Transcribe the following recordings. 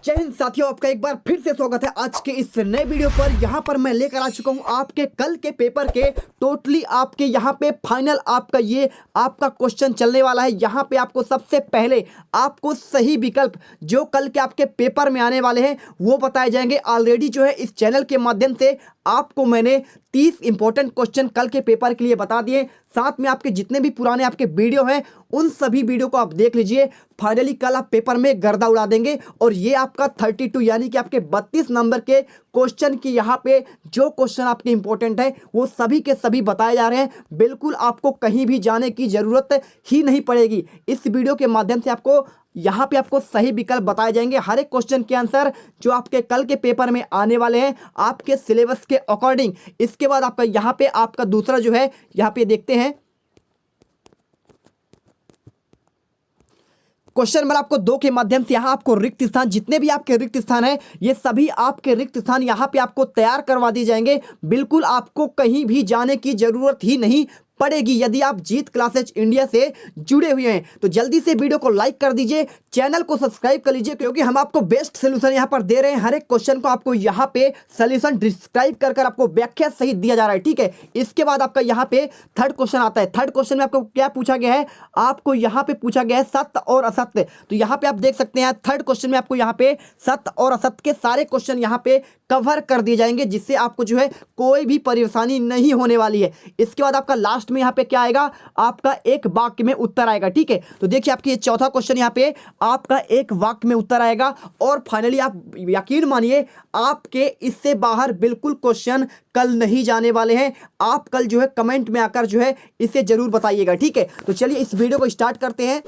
जय हिंद साथियों, आपका एक बार फिर से स्वागत है आज के इस नए वीडियो पर। यहाँ पर मैं लेकर आ चुका हूँ आपके कल के पेपर के टोटली आपके यहाँ पे फाइनल आपका ये आपका क्वेश्चन चलने वाला है। यहाँ पे आपको सबसे पहले आपको सही विकल्प जो कल के आपके पेपर में आने वाले हैं वो बताए जाएंगे। ऑलरेडी जो है इस चैनल के माध्यम से आपको मैंने 30 इंपॉर्टेंट क्वेश्चन कल के पेपर के लिए बता दिए। साथ में आपके जितने भी पुराने आपके वीडियो हैं उन सभी वीडियो को आप देख लीजिए। फाइनली कल आप पेपर में गर्दा उड़ा देंगे और ये आपका 32 यानी कि आपके 32 नंबर के क्वेश्चन की यहाँ पे जो क्वेश्चन आपके इंपॉर्टेंट है वो सभी के सभी बताए जा रहे हैं। बिल्कुल आपको कहीं भी जाने की ज़रूरत ही नहीं पड़ेगी। इस वीडियो के माध्यम से आपको यहाँ पे आपको सही विकल्प बताए जाएंगे। हर एक क्वेश्चन के आंसर जो आपके कल के पेपर में आने वाले हैं आपके सिलेबस के अकॉर्डिंग। इसके बाद आपका यहाँ पे आपका दूसरा जो है यहाँ पे देखते हैं क्वेश्चन नंबर आपको 2 के माध्यम से यहाँ आपको रिक्त स्थान जितने भी आपके रिक्त स्थान है ये सभी आपके रिक्त स्थान यहाँ पे आपको तैयार करवा दिए जाएंगे। बिल्कुल आपको कहीं भी जाने की जरूरत ही नहीं पड़ेगी। यदि आप जीत क्लासेज इंडिया से जुड़े हुए हैं तो जल्दी से वीडियो को लाइक कर दीजिए, चैनल को सब्सक्राइब कर लीजिए, क्योंकि हम आपको बेस्ट सोल्यूशन यहाँ पर दे रहे हैं। हर एक क्वेश्चन को आपको यहाँ पे सोल्यूशन डिस्क्राइब कर आपको व्याख्या सहित दिया जा रहा है, ठीक है। इसके बाद आपका यहाँ पे थर्ड क्वेश्चन आता है। थर्ड क्वेश्चन में आपको क्या पूछा गया है, आपको यहाँ पे पूछा गया है सत्य और असत्य। तो यहाँ पे आप देख सकते हैं थर्ड क्वेश्चन में आपको यहाँ पे सत्य और असत्य के सारे क्वेश्चन यहाँ पे कवर कर दिए जाएंगे, जिससे आपको जो है कोई भी परेशानी नहीं होने वाली है। इसके बाद आपका लास्ट में यहाँ पे क्या आएगा, आपका एक वाक्य में उत्तर आएगा, ठीक है। तो देखिए आपकी ये चौथा क्वेश्चन यहाँ पे आपका एक वाक्य में उत्तर आएगा। और फाइनली आप यकीन मानिए आपके इससे बाहर बिल्कुल क्वेश्चन कल नहीं जाने वाले हैं। आप कल जो है कमेंट में आकर जो है इसे जरूर बताइएगा, ठीक है। तो चलिए इस वीडियो को स्टार्ट करते हैं।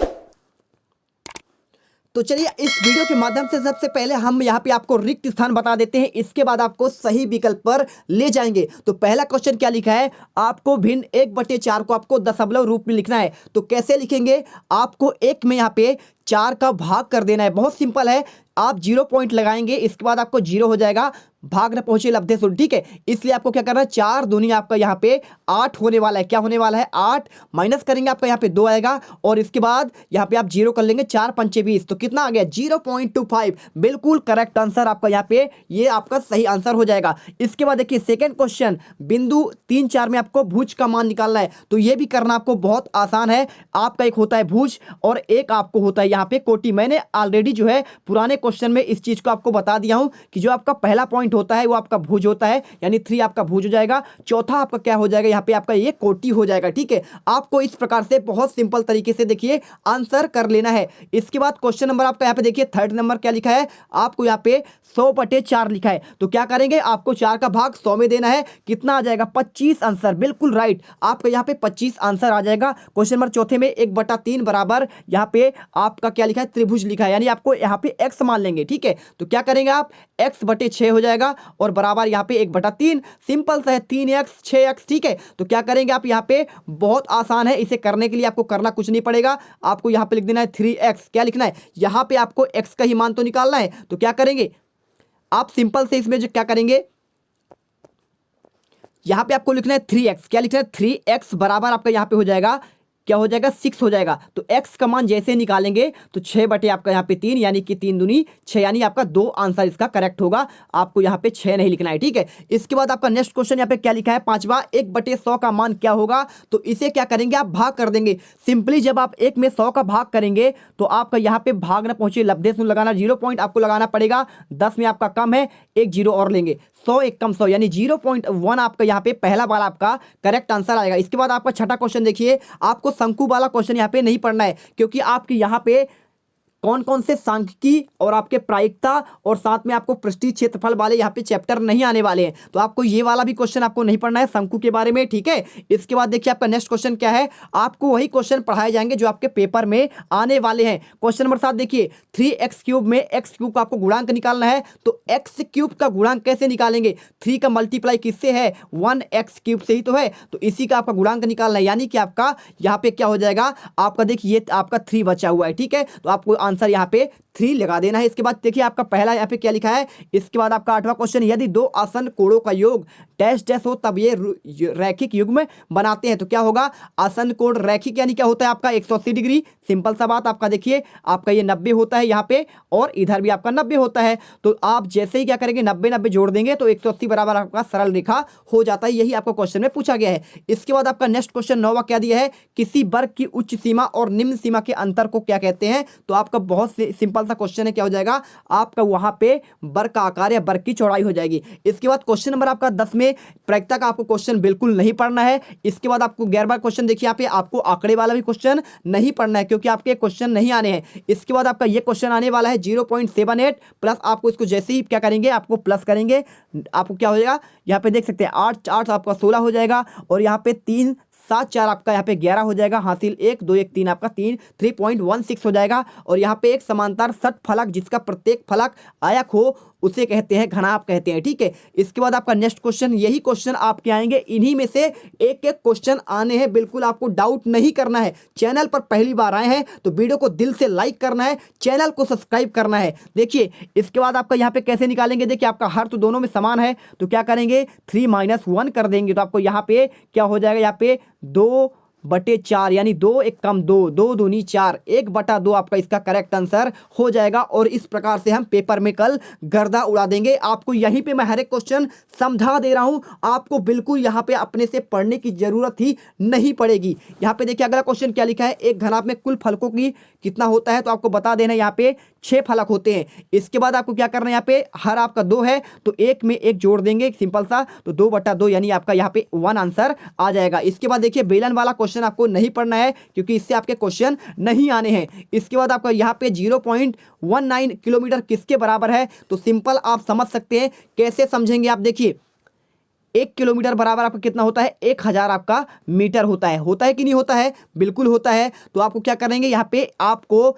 तो चलिए इस वीडियो के माध्यम से सबसे पहले हम यहाँ पे आपको रिक्त स्थान बता देते हैं, इसके बाद आपको सही विकल्प पर ले जाएंगे। तो पहला क्वेश्चन क्या लिखा है, आपको भिन्न 1/4 को आपको दशमलव रूप में लिखना है। तो कैसे लिखेंगे, आपको 1 में यहाँ पे 4 का भाग कर देना है। बहुत सिंपल है, आप 0 पॉइंट लगाएंगे, इसके बाद आपको 0 हो जाएगा, भाग न पहुंचे लब्धे शुल्क, ठीक है। इसलिए आपको क्या करना है, 4 दूनी आपका यहाँ पे 8 होने वाला है। क्या होने वाला है, 8 माइनस करेंगे आपका यहाँ पे 2 आएगा और इसके बाद यहाँ पे आप 0 कर लेंगे, 4 पंचे 20, तो कितना आ गया 0.25। बिल्कुल करेक्ट आंसर आपका यहाँ पे ये आपका सही आंसर हो जाएगा। इसके बाद देखिए सेकेंड क्वेश्चन, बिंदु 3, 4 में आपको भुज का मान निकालना है। तो ये भी करना आपको बहुत आसान है। आपका एक होता है भुज और एक आपको होता है यहाँ पे कोटि। मैंने ऑलरेडी जो है पुराने क्वेश्चन में इस चीज को आपको बता दिया हूं कि जो आपका पहला पॉइंट होता है वो आपका भुज होता है, यानी 3 आपका भुज हो जाएगा, चौथा आपका क्या हो जाएगा, यहाँ पे आपका ये कोटि हो जाएगा, ठीक है। आपको इस प्रकार से बहुत सिंपल तरीके से देखिए आंसर कर लेना है। इसके बाद क्वेश्चन नंबर आपका यहाँ पे देखिए थर्ड नंबर क्या लिखा है, आपको यहाँ पे 100/4 लिखा है। तो क्या करेंगे, आपको 4 का भाग 100 में देना है, कितना आ जाएगा 25 आंसर। बिल्कुल राइट, आपका यहाँ पे 25 आंसर आ जाएगा। क्वेश्चन नंबर चौथे में 1/3 बराबर यहाँ पे आपका क्या लिखा है, त्रिभुज लिखा है, यानी आपको यहाँ पे x मान लेंगे, ठीक है। तो क्या करेंगे आप, x/6 हो जाएगा और बराबर यहाँ पे 1/3। सिंपल सा है, 3x 6x, ठीक है। तो क्या करेंगे आप, यहाँ पे बहुत आसान है, इसे करने के लिए आपको करना कुछ नहीं पड़ेगा। आपको यहाँ पे लिख देना है 3x। क्या लिखना है, यहाँ पे आपको x का ही मान तो निकालना है। तो क्या करेंगे आप, सिंपल से इसमें जो क्या करेंगे, यहाँ पे आपको लिखना है 3x। क्या लिखना है, 3x बराबर आपका यहाँ पे हो जाएगा, क्या हो जाएगा 6 हो जाएगा। तो x का मान जैसे निकालेंगे तो 6 बटे आपका यहाँ पे 3, यानी कि 3 दूनी 6, यानी आपका 2 आंसर इसका करेक्ट होगा। आपको यहाँ पे 6 नहीं लिखना है, ठीक है। इसके बाद आपका नेक्स्ट क्वेश्चन यहाँ पे क्या लिखा है, 5वां, 1/100 का मान क्या होगा। तो इसे क्या करेंगे, आप भाग कर देंगे। सिंपली जब आप 1 में 100 का भाग करेंगे तो आपका यहाँ पे भाग ना पहुंचे लब्धे शुल्क लगाना, 0 पॉइंट आपको लगाना पड़ेगा। 10 में आपका कम है, एक 0 और लेंगे, 100 एक कम 100, यानी 0.1 आपका यहाँ पे पहला वाला आपका करेक्ट आंसर आएगा। इसके बाद आपका छठा क्वेश्चन देखिए, आपको शंकु वाला क्वेश्चन यहाँ पे नहीं पढ़ना है, क्योंकि आपके यहाँ पे कौन कौन से सांख्यिकी और आपके प्रायिकता और साथ में आपको पृष्ठीय क्षेत्रफल वाले यहाँ पे चैप्टर नहीं आने वाले हैं। तो आपको ये वाला भी क्वेश्चन आपको नहीं पढ़ना है शंकु के बारे में, ठीक है। इसके बाद देखिए आपका नेक्स्ट क्वेश्चन क्या है, आपको वही क्वेश्चन पढ़ाए जाएंगे जो आपके पेपर में आने वाले हैं। क्वेश्चन नंबर 7 देखिए, 3x³ में x³ का आपको गुणांक निकालना है। तो x³ का गुणांक कैसे निकालेंगे, 3 का मल्टीप्लाई किससे है, 1x³ से ही तो है। तो इसी का आपका गुणांक निकालना है, यानी कि आपका यहाँ पे क्या हो जाएगा, आपका देखिए आपका 3 बचा हुआ है, ठीक है। तो आपको आंसर यहाँ पे 3 लगा देना है। इसके बाद देखिए आपका पहला यहाँ पे क्या लिखा है। इसके बाद आपका 8वां क्वेश्चन, यदि दो आसन कोणों का योग डैश डैश हो तब ये रैखिक युग्म बनाते हैं। तो क्या होगा, आसन कोण रैखिक यानी क्या होता है आपका 180 डिग्री। सिंपल सा बात, आपका देखिए आपका ये 90 होता है यहाँ पे और इधर भी आपका 90 होता है। तो आप जैसे ही क्या करेंगे 90 90 जोड़ देंगे तो 180 बराबर आपका सरल रेखा हो जाता है। यही आपको क्वेश्चन में पूछा गया है। इसके बाद आपका नेक्स्ट क्वेश्चन 9वां क्या दिया है, किसी वर्ग की उच्च सीमा और निम्न सीमा के अंतर को क्या कहते हैं। तो आपका बहुत सिंपल सा क्वेश्चन है, क्या हो जाएगा आपका वहां पे वर्ग का आकार या वर्ग की चौड़ाई हो जाएगी। इसके बाद क्वेश्चन नंबर आपका 10 में प्रायिकता का आपको क्वेश्चन बिल्कुल नहीं पढ़ना है। इसके बाद आपको 11वां क्वेश्चन देखिए, यहाँ पे आपको आंकड़े वाला भी क्वेश्चन नहीं पढ़ना है क्योंकि आपके क्वेश्चन नहीं आने हैं। इसके बाद आपका ये क्वेश्चन आने वाला है 0.78 प्लस, आपको इसको जैसे ही क्या करेंगे आपको प्लस करेंगे, आपको क्या हो जाएगा यहाँ पे देख सकते हैं 8 8 आपका 16 हो जाएगा और यहाँ पे 3 7 4 आपका यहाँ पे 11 हो जाएगा। हासिल 1 2 1 3 आपका 3.16 हो जाएगा। और यहाँ पे एक समांतर षटफलक जिसका प्रत्येक फलक आयक हो उसे कहते हैं घनाभ कहते हैं। ठीक है, इसके बाद आपका नेक्स्ट क्वेश्चन, यही क्वेश्चन आपके आएंगे, इन्हीं में से एक एक क्वेश्चन आने हैं, बिल्कुल आपको डाउट नहीं करना है। चैनल पर पहली बार आए हैं तो वीडियो को दिल से लाइक करना है, चैनल को सब्सक्राइब करना है। देखिए इसके बाद आपका यहाँ पे कैसे निकालेंगे, देखिए आपका हर तो दोनों में समान है तो क्या करेंगे 3 - 1 कर देंगे तो आपको यहाँ पे क्या हो जाएगा, यहाँ पे 2/4 यानी 2 1 कम 2 2 दूनी 4 1/2 आपका इसका करेक्ट आंसर हो जाएगा। और इस प्रकार से हम पेपर में कल गर्दा उड़ा देंगे। आपको यहीं पे मैं हर एक क्वेश्चन समझा दे रहा हूं, आपको बिल्कुल यहाँ पे अपने से पढ़ने की जरूरत ही नहीं पड़ेगी। यहाँ पे देखिए अगला क्वेश्चन क्या लिखा है, एक घनाभ में कुल फलकों की कितना होता है। तो आपको बता देना यहाँ पे 6 फलक होते हैं। इसके बाद आपको क्या करना है, यहाँ पे हर आपका 2 है तो 1 में 1 जोड़ देंगे सिंपल सा, तो 2/2 यानी आपका यहाँ पे 1 आंसर आ जाएगा। इसके बाद देखिए बेलन वाला क्वेश्चन आपको नहीं पढ़ना है क्योंकि इससे आपके क्वेश्चन नहीं आने हैं। इसके बाद आपका यहाँ पे 0.19 किलोमीटर किसके बराबर है। तो सिंपल आप समझ सकते हैं, कैसे समझेंगे आप, देखिए 1 किलोमीटर बराबर आपका कितना होता है 1000 आपका मीटर होता है कि नहीं होता है, बिल्कुल होता है। तो आपको क्या करेंगे, यहाँ पे आपको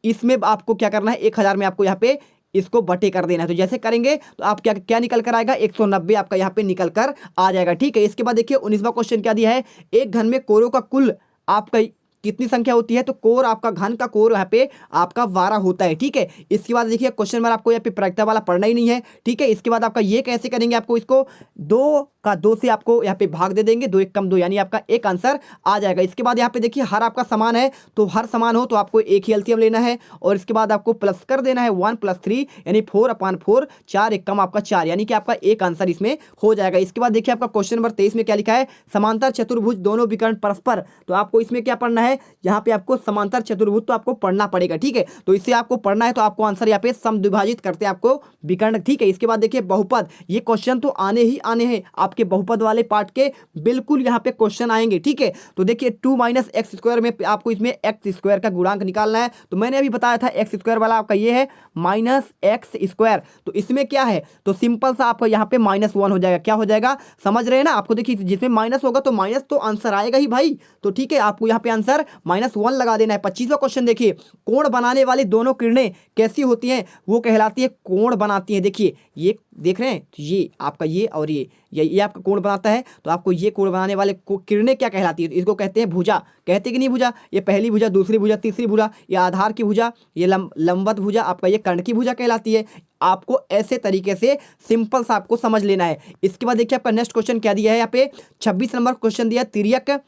इसमें आपको क्या करना है 1000 में आपको यहाँ पे इसको बटे कर देना है। तो जैसे करेंगे तो आप क्या क्या निकल कर आएगा 190 आपका यहाँ पे निकल कर आ जाएगा। ठीक है, इसके बाद देखिए 19वां क्वेश्चन क्या दिया है, एक घन में कोरों का कुल आपका कितनी संख्या होती है। तो कोर आपका घन का कोर यहाँ पे आपका 12 होता है। ठीक है, इसके बाद देखिए क्वेश्चन नंबर आपको यहाँ पे प्रायिकता वाला पढ़ना ही नहीं है। ठीक है, इसके बाद आपका ये कैसे करेंगे, आपको इसको 2 का 2 से आपको यहाँ पे भाग दे देंगे, 2 1 कम 2 यानी आपका 1 आंसर आ जाएगा। इसके बाद यहाँ पे देखिए हर आपका समान है तो हर समान हो तो आपको एक ही एलसीएम लेना है और इसके बाद आपको प्लस कर देना है 1 + 3 यानी 4/4 4 1 कम आपका 4 यानी कि आपका एक आंसर इसमें हो जाएगा। इसके बाद देखिए आपका क्वेश्चन नंबर 23 में क्या लिखा है, समांतर चतुर्भुज दोनों विकर्ण परस्पर। तो आपको इसमें क्या पढ़ना है, यहाँ पे आपको समांतर चतुर्भुज तो आपको पढ़ना पड़ेगा। ठीक है, तो इससे आपको पढ़ना है तो आपको आंसर यहाँ पे समद्विभाजित करते हैं आपको विकर्ण। ठीक है, इसके बाद देखिए बहुपद, ये क्वेश्चन तो आने ही आने हैं आपके बहुपद वाले पार्ट के, बिल्कुल यहाँ पे क्वेश्चन आएंगे। ठीक है, तो देखिए 2 - x² में आपको इसमें x² का गुणांक निकालना है। तो मैंने अभी बताया था x² वाला आपका ये है -x²। तो इसमें क्या है, तो सिंपल सा आपका यहाँ पे -1 हो जाएगा। क्या हो जाएगा, समझ रहे हैं ना, आपको देखिए जिसमें माइनस होगा तो माइनस तो आंसर आएगा ही भाई। तो ठीक है, आपको यहाँ पे आंसर -1 लगा देना है। 25वां क्वेश्चन देखिए, कोण बनाने वाली दोनों किरणें कैसी होती हैं, वो कहलाती है कोण बनाती है। देखिए ये देख रहे हैं, तो ये आपका ये और ये आपका कोण बनाता है। तो आपको ये कोण बनाने वाले किरणें क्या कहलाती है, इसको कहते हैं भुजा। कहते कि नहीं भुजा, ये पहली भुजा, दूसरी भुजा, तीसरी भुजा, ये आधार की भुजा, ये लंबवत भुजा, आपका ये कर्ण की भुजा कहलाती है। आपको ऐसे तरीके से सिंपल सा आपको समझ लेना है। इसके बाद देखिए आपका नेक्स्ट क्वेश्चन क्या दिया है, यहाँ पे 26 नंबर क्वेश्चन दिया, तिर्यक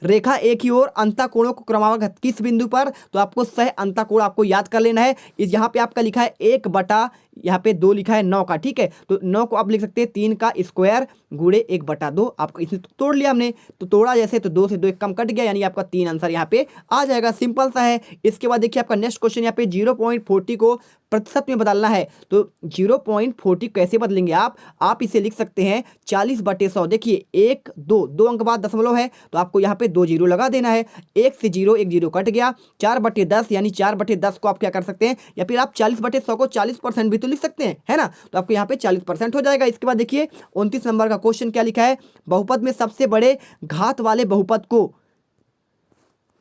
रेखा एक ही ओर अंतःकोणों को क्रमागत किस बिंदु पर। तो आपको सह अंतःकोण आपको याद कर लेना है। इस यहाँ पे आपका लिखा है 1/, यहाँ पे 2 लिखा है 9 का। ठीक है, तो 9 को आप लिख सकते हैं 3 का स्क्वायर गुणे 1/2। आपको इसने तोड़ लिया हमने, तो तोड़ा जैसे तो 2 से 2 1 कम कट गया यानी आपका 3 आंसर यहाँ पे आ जाएगा। सिंपल सा है। इसके बाद देखिए आपका नेक्स्ट क्वेश्चन यहाँ पे 0.40 को प्रतिशत में बदलना है। तो 0.40 कैसे बदलेंगे आप इसे लिख सकते हैं 40/100। देखिए 1 2 अंक बाद दशमलव है तो आपको यहाँ पे 2 0 लगा देना है। 1 से 0 1 0 कट गया, 4/10 यानी 4/10 को आप क्या कर सकते हैं, या फिर आप 40/100 को 40% भी तो लिख सकते हैं, है ना। तो आपको यहाँ पे 40% हो जाएगा। इसके बाद देखिए 29 नंबर का क्वेश्चन क्या लिखा है, बहुपद में सबसे बड़े घात वाले बहुपद को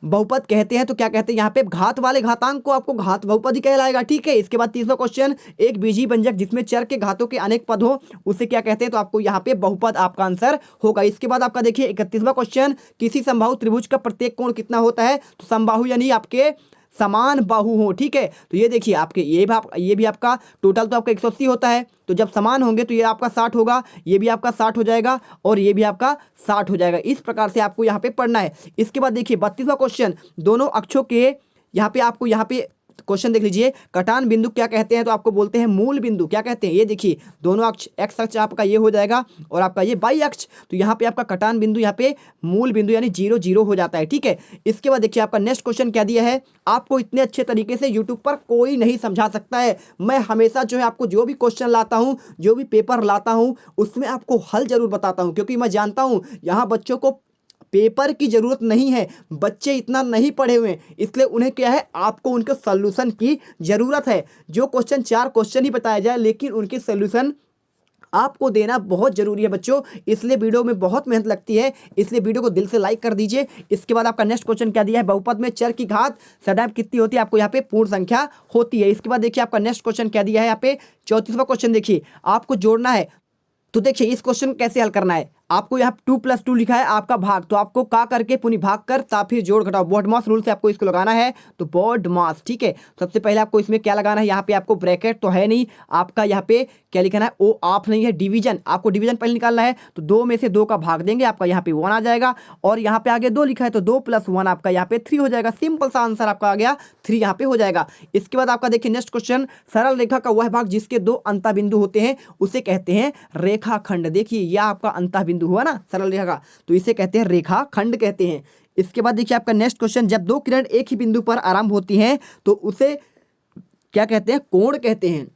बहुपद कहते हैं। तो क्या कहते हैं, यहाँ पे घात वाले घातांक को आपको घात बहुपद ही कहलाएगा। ठीक है, इसके बाद 30वां क्वेश्चन, एक बीजीय व्यंजक जिसमें चर के घातों के अनेक पद हो उसे क्या कहते हैं। तो आपको यहाँ पे बहुपद आपका आंसर होगा। इसके बाद आपका देखिए 31वां क्वेश्चन, किसी समबाहु त्रिभुज का प्रत्येक कोण कितना होता है। तो समबाहु यानी आपके समान बाहु हो। ठीक है, तो ये देखिए आपके ये भी आपका टोटल तो आपका 180 होता है, तो जब समान होंगे तो ये आपका 60 होगा, ये भी आपका 60 हो जाएगा और ये भी आपका 60 हो जाएगा। इस प्रकार से आपको यहाँ पे पढ़ना है। इसके बाद देखिए 32वां क्वेश्चन, दोनों अक्षों के यहाँ पे आपको यहाँ पे क्वेश्चन देख लीजिए, कटान बिंदु क्या कहते हैं, तो आपको बोलते हैं मूल बिंदु। क्या कहते हैं, ये देखिए दोनों अक्ष, एक्स अक्ष आपका ये हो जाएगा और आपका ये वाई अक्ष, तो यहाँ पे आपका कटान बिंदु, यहाँ पे मूल बिंदु यानी 0 0 हो जाता है। ठीक है, इसके बाद देखिए आपका नेक्स्ट क्वेश्चन क्या दिया है, आपको इतने अच्छे तरीके से यूट्यूब पर कोई नहीं समझा सकता है। मैं हमेशा जो है आपको जो भी क्वेश्चन लाता हूँ, जो भी पेपर लाता हूँ, उसमें आपको हल जरूर बताता हूँ, क्योंकि मैं जानता हूँ यहाँ बच्चों को पेपर की जरूरत नहीं है, बच्चे इतना नहीं पढ़े हुए हैं, इसलिए उन्हें क्या है, आपको उनके सॉल्यूशन की जरूरत है। जो क्वेश्चन 4 क्वेश्चन ही बताया जाए, लेकिन उनके सॉल्यूशन आपको देना बहुत जरूरी है बच्चों, इसलिए वीडियो में बहुत मेहनत लगती है, इसलिए वीडियो को दिल से लाइक कर दीजिए। इसके बाद आपका नेक्स्ट क्वेश्चन क्या दिया है, बहुपद में चर की घात सदैव कितनी होती है, आपको यहाँ पे पूर्ण संख्या होती है। इसके बाद देखिए आपका नेक्स्ट क्वेश्चन क्या दिया है, यहाँ पे 34वां क्वेश्चन देखिए, आपको जोड़ना है। तो देखिए इस क्वेश्चन कैसे हल करना है, आपको यहाँ 2 + 2 लिखा है आपका भाग, तो आपको का करके पुनी भाग कर ता फिर जोड़ घटाओ, बोर्ड मास रूल से आपको इसको लगाना है, तो बोर्ड मास। ठीक है, सबसे पहले आपको इसमें क्या लगाना है, यहाँ पे आपको ब्रैकेट तो है नहीं, आपका यहाँ पे क्या लिखना है, ओ ऑफ नहीं है, डिवीजन, आपको डिवीजन पहले निकालना है, तो 2 में से 2 का भाग देंगे, आपका यहाँ पे 1 आ जाएगा, और यहाँ पे आगे 2 लिखा है, तो 2 + 1 आपका यहाँ पे 3 हो जाएगा। सिंपल सा आंसर आपका आ गया 3 यहाँ पे हो जाएगा। इसके बाद आपका देखिए नेक्स्ट क्वेश्चन, सरल रेखा का वह भाग जिसके 2 अंतः बिंदु होते हैं उसे कहते हैं रेखाखंड। देखिए यह आपका अंतः बिंदु हुआ ना सरल रेखा का, तो इसे कहते हैं रेखाखंड कहते हैं। इसके बाद देखिए आपका नेक्स्ट क्वेश्चन, जब 2 किरण एक ही बिंदु पर आरंभ होती हैं तो उसे क्या कहते हैं, कोण कहते हैं।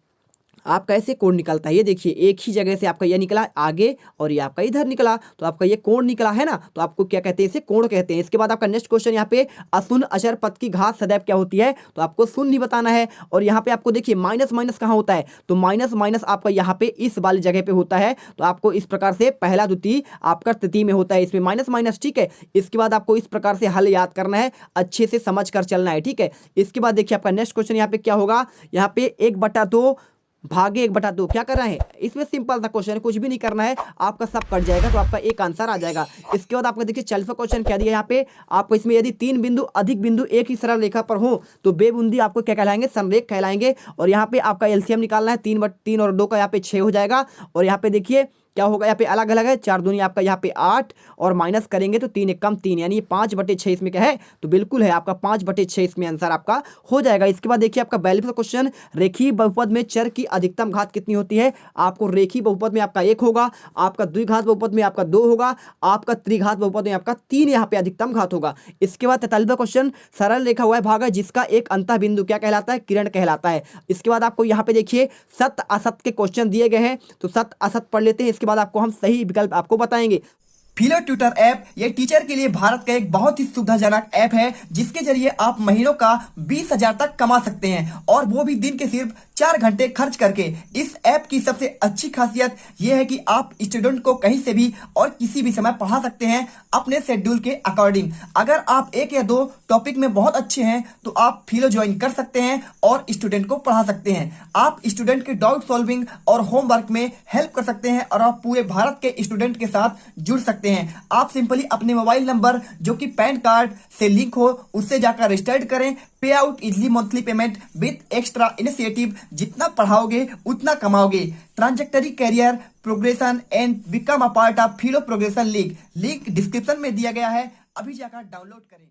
आपका ऐसे कोण निकलता है, ये देखिए एक ही जगह से आपका ये निकला आगे और ये आपका इधर निकला, तो आपका ये कोण निकला है ना, तो आपको क्या कहते हैं, इसे कोण कहते हैं। इसके बाद आपका नेक्स्ट क्वेश्चन यहाँ पे, अशून्य अचर पद की घात सदैव क्या होती है, तो आपको शून्य ही बताना है। और यहाँ पे आपको देखिए माइनस माइनस कहाँ होता है, तो माइनस माइनस आपका यहाँ पे इस वाली जगह पे होता है, तो आपको इस प्रकार से पहला द्वितीय आपका तृतीय में होता है, इसमें माइनस माइनस। ठीक है, इसके बाद आपको इस प्रकार से हल याद करना है, अच्छे से समझ कर चलना है। ठीक है, इसके बाद देखिए आपका नेक्स्ट क्वेश्चन यहाँ पे क्या होगा, यहाँ पे 1/2 भागे 1/2 क्या करना है, इसमें सिंपल सा क्वेश्चन है, कुछ भी नहीं करना है, आपका सब कट जाएगा, तो आपका एक आंसर आ जाएगा। इसके बाद आपका देखिए 40वां क्वेश्चन क्या दिया यहाँ पे, आपको इसमें यदि 3 बिंदु अधिक बिंदु एक ही सरल रेखा पर हो तो बेबुंदी आपको क्या कहलाएंगे, संरेख कहलाएंगे। और यहाँ पे आपका एलसीएम निकालना है, 3 और 2 का यहाँ पे 6 हो जाएगा। और यहाँ पे देखिए क्या होगा, यहाँ पे अलग अलग है, 4 दूनी आपका यहाँ पे 8 और माइनस करेंगे तो 3 × 1 = 3, यानी ये 5/6 इसमें क्या है, तो बिल्कुल है आपका 5/6 इसमें आंसर आपका हो जाएगा। इसके बाद देखिए आपका 42वां क्वेश्चन, रेखीय बहुपद में चर की अधिकतम घात कितनी होती है, आपको रेखीय बहुपद में आपका 1 होगा, आपका द्विघात बहुपद में आपका 2 होगा, आपका त्रिघात बहुपद में आपका 3 यहाँ पे अधिकतम घात होगा। इसके बाद 43वां क्वेश्चन, सरल रेखा वह भाग है जिसका एक अंतः बिंदु क्या कहलाता है, किरण कहलाता है। इसके बाद आपको यहाँ पे देखिए सत्य असत्य के क्वेश्चन दिए गए हैं, तो सत्य असत्य पढ़ लेते हैं, इसके बाद आपको हम सही विकल्प आपको बताएंगे। फिलो ट्यूटर ऐप ये टीचर के लिए भारत का एक बहुत ही सुविधाजनक ऐप है, जिसके जरिए आप महीनों का 20,000 तक कमा सकते हैं, और वो भी दिन के सिर्फ 4 घंटे खर्च करके। इस ऐप की सबसे अच्छी खासियत यह है कि आप स्टूडेंट को कहीं से भी और किसी भी समय पढ़ा सकते हैं अपने शेड्यूल के अकॉर्डिंग। अगर आप 1 या 2 टॉपिक में बहुत अच्छे हैं तो आप फिलो ज्वाइन कर सकते हैं और स्टूडेंट को पढ़ा सकते हैं। आप स्टूडेंट के डाउट सॉल्विंग और होमवर्क में हेल्प कर सकते हैं, और आप पूरे भारत के स्टूडेंट के साथ जुड़ सकते हैं। आप सिंपली अपने मोबाइल नंबर जो कि पैन कार्ड से लिंक हो उससे जाकर रजिस्टर्ड करें, pay out easily monthly payment with extra initiative, जितना पढ़ाओगे उतना कमाओगे। Trajectory career progression and become a part of Filo progression league, link description में दिया गया है, अभी जाकर डाउनलोड करें।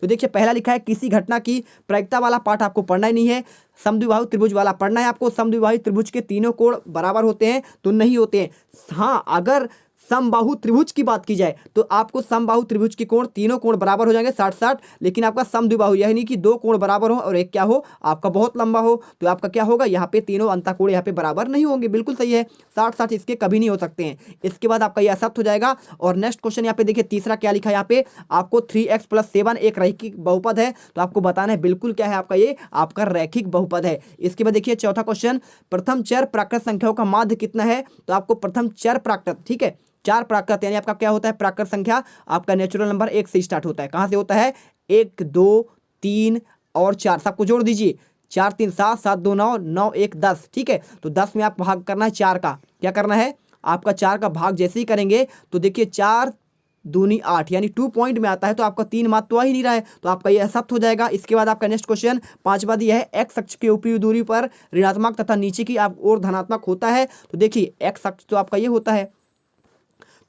तो देखिए पहला लिखा है, किसी घटना की प्रायिकता वाला पार्ट आपको पढ़ना ही नहीं है, समद्विबाहु त्रिभुज वाला पढ़ना है आपको। समद्विबाहु त्रिभुज के तीनों कोण बराबर होते हैं तो नहीं होते हैं। हाँ, अगर समबाहु त्रिभुज की बात की जाए तो आपको समबाहु त्रिभुज के कोण तीनों कोण बराबर हो जाएंगे 60-60, लेकिन आपका समद्विबाहु यानी कि 2 कोण बराबर हो और एक क्या हो, आपका बहुत लंबा हो, तो आपका क्या होगा, यहाँ पे तीनों अंतःकोण यहाँ पे बराबर नहीं होंगे। बिल्कुल सही है, 60-60 इसके कभी नहीं हो सकते हैं। इसके बाद आपका यह असत्य हो जाएगा। और नेक्स्ट क्वेश्चन यहाँ पे देखिए तीसरा क्या लिखा है, यहाँ पे आपको 3x + 7 एक रैखिक बहुपद है, तो आपको बताना है बिल्कुल क्या है आपका, ये आपका रैखिक बहुपद है। इसके बाद देखिए चौथा क्वेश्चन, प्रथम चर प्राकृत संख्याओं का माध्य कितना है, तो आपको प्रथम चर प्राकृत, ठीक है, 4 प्राकृत यानी आपका क्या होता है, प्राकृत संख्या आपका नेचुरल नंबर 1 से स्टार्ट होता है। कहाँ से होता है, 1 2 3 और 4, सबको जोड़ दीजिए, 4 3 7 7 2 9 9 1 10, ठीक है। तो 10 में आप भाग करना है 4 का, क्या करना है, आपका 4 का भाग जैसे ही करेंगे तो देखिए 4 दूनी 8 यानी 2 पॉइंट में आता है, तो आपका 3 मार्क तो आ ही नहीं रहा है, तो आपका ये असत्य हो जाएगा। इसके बाद आपका नेक्स्ट क्वेश्चन 5वां दिया है, एक्स अक्ष के ऊपरी दूरी पर ऋणात्मक तथा नीचे की ओर धनात्मक होता है। तो देखिए एक्स अक्ष तो आपका ये होता है,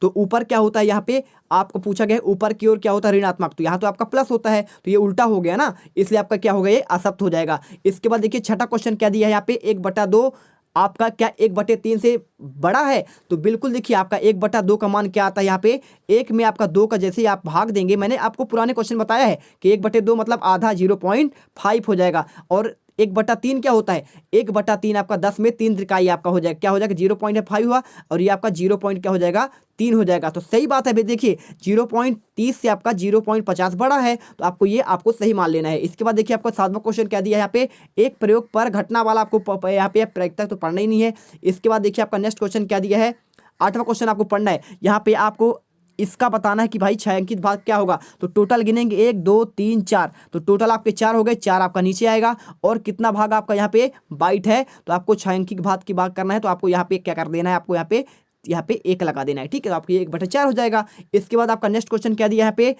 तो ऊपर क्या होता है, यहाँ पे आपको पूछा गया ऊपर की ओर क्या होता है ऋणात्मक, तो यहाँ तो आपका प्लस होता है, तो ये उल्टा हो गया ना, इसलिए आपका क्या होगा, ये असत्य हो जाएगा। इसके बाद देखिए छठा क्वेश्चन क्या दिया है यहाँ पे, 1/2 आपका क्या 1/3 से बड़ा है, तो बिल्कुल देखिए आपका 1/2 का मान क्या आता है, यहाँ पे 1 में आपका 2 का जैसे ही आप भाग देंगे, मैंने आपको पुराने क्वेश्चन बताया है कि 1/2 मतलब आधा 0.5 हो जाएगा, और 1/3 क्या होता है, 1/3 आपका 10 में 3 त्रिकाई आपका हो जाएगा, क्या हो जाएगा 0.5 हुआ, और ये आपका 0 पॉइंट क्या हो जाएगा 3 हो जाएगा। तो सही बात है भाई, देखिए 0.30 से आपका 0.50 बड़ा है, तो आपको ये आपको सही मान लेना है। इसके बाद देखिए आपको 7वां क्वेश्चन क्या दिया है यहाँ पे, एक प्रयोग पर घटना वाला, आपको यहाँ पे प्रायिकता तो पढ़ना ही नहीं है। इसके बाद देखिए आपका नेक्स्ट क्वेश्चन क्या दिया है, 8वां क्वेश्चन आपको पढ़ना है। यहाँ पे आपको इसका बताना है कि भाई छायांकित भाग क्या होगा, तो टोटल गिनेंगे 1 2 3 4, तो टोटल आपके 4 हो गए, 4 आपका नीचे आएगा, और कितना भाग आपका यहाँ पे 22 है, तो आपको छायांकित भाग की बात करना है, तो आपको यहाँ पे क्या कर देना है, आपको यहाँ पे 1 लगा देना है, ठीक है, तो आपको 1/4 हो जाएगा। इसके बाद आपका नेक्स्ट क्वेश्चन क्या दिया है यहाँ पे,